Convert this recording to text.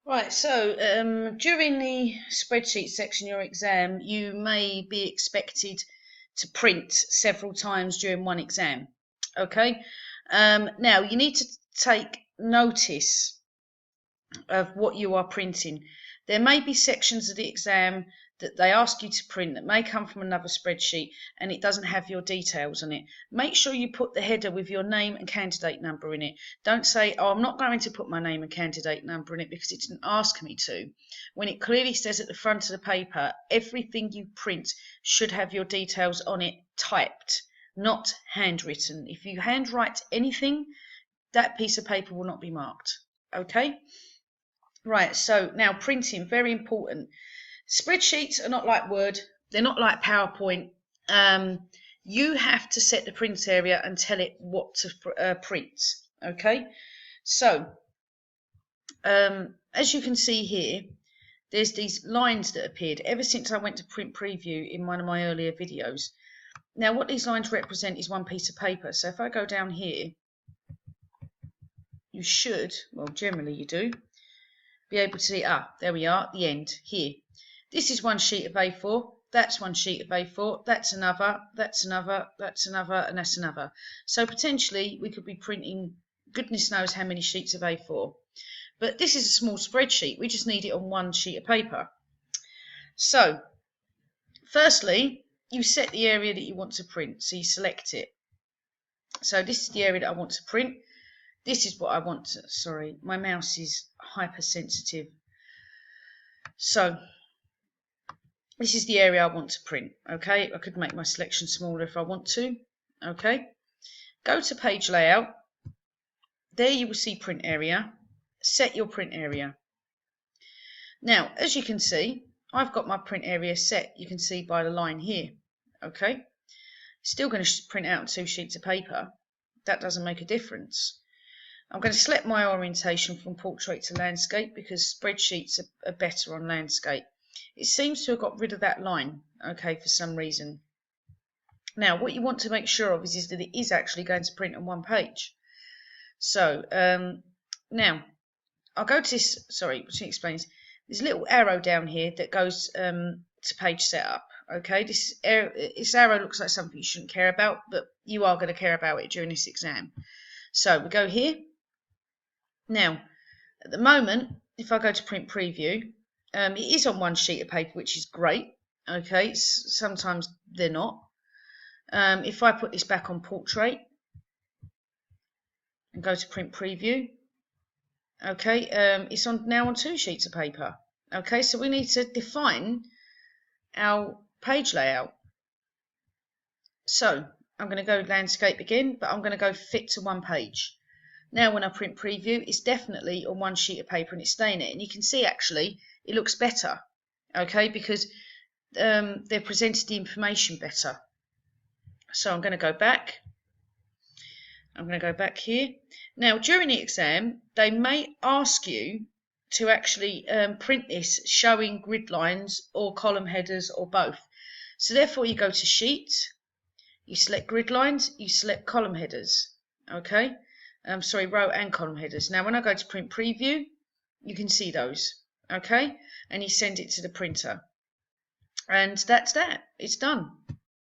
Right, so during the spreadsheet section of your exam, you may be expected to print several times during one exam. Okay, now you need to take notice of what you are printing. There may be sections of the exam that they ask you to print that may come from another spreadsheet and it doesn't have your details on it. Make sure you put the header with your name and candidate number in it. Don't say, oh, I'm not going to put my name and candidate number in it because it didn't ask me to. When it clearly says at the front of the paper, everything you print should have your details on it typed, not handwritten. If you handwrite anything, that piece of paper will not be marked. Okay? Right, so now printing, very important. Spreadsheets are not like Word, they're not like PowerPoint. You have to set the print area and tell it what to print. Okay, so as you can see here, there's these lines that appeared ever since I went to print preview in one of my earlier videos. Now, what these lines represent is one piece of paper. So if I go down here, you should, well, generally you do, be able to see, there we are, at the end, here. This is one sheet of A4, that's one sheet of A4, that's another, that's another, that's another, and that's another. So potentially we could be printing goodness knows how many sheets of A4. But this is a small spreadsheet, we just need it on one sheet of paper. So, firstly, you set the area that you want to print, so you select it. So this is the area that I want to print. This is what I want to, sorry, my mouse is hypersensitive. So, this is the area I want to print, okay? I could make my selection smaller if I want to, okay? Go to page layout. There you will see print area. Set your print area. Now, as you can see, I've got my print area set. You can see by the line here, okay? Still going to print out 2 sheets of paper. That doesn't make a difference. I'm going to select my orientation from portrait to landscape because spreadsheets are better on landscape. It seems to have got rid of that line, okay, for some reason. Now, what you want to make sure of is that it is actually going to print on one page. So, now, I'll go to this, sorry, to explain this. There's a little arrow down here that goes to page setup, okay? This arrow looks like something you shouldn't care about, but you are going to care about it during this exam. So, we go here. Now, at the moment, if I go to print preview, it is on one sheet of paper, which is great. Okay, sometimes they're not. If I put this back on portrait and go to print preview, okay, it's now on 2 sheets of paper. Okay, so we need to define our page layout. So I'm going to go landscape again, but I'm going to go fit to one page. Now when I print preview, it's definitely on one sheet of paper and it's staying there. And you can see actually it looks better, okay, because they've presented the information better. So I'm going to go back. I'm going to go back here. Now during the exam, they may ask you to actually print this showing grid lines or column headers or both. So therefore you go to Sheet, you select grid lines, you select column headers, okay. Sorry, row and column headers. Now when I go to print preview, you can see those, okay, and you send it to the printer, and that's that. It's done.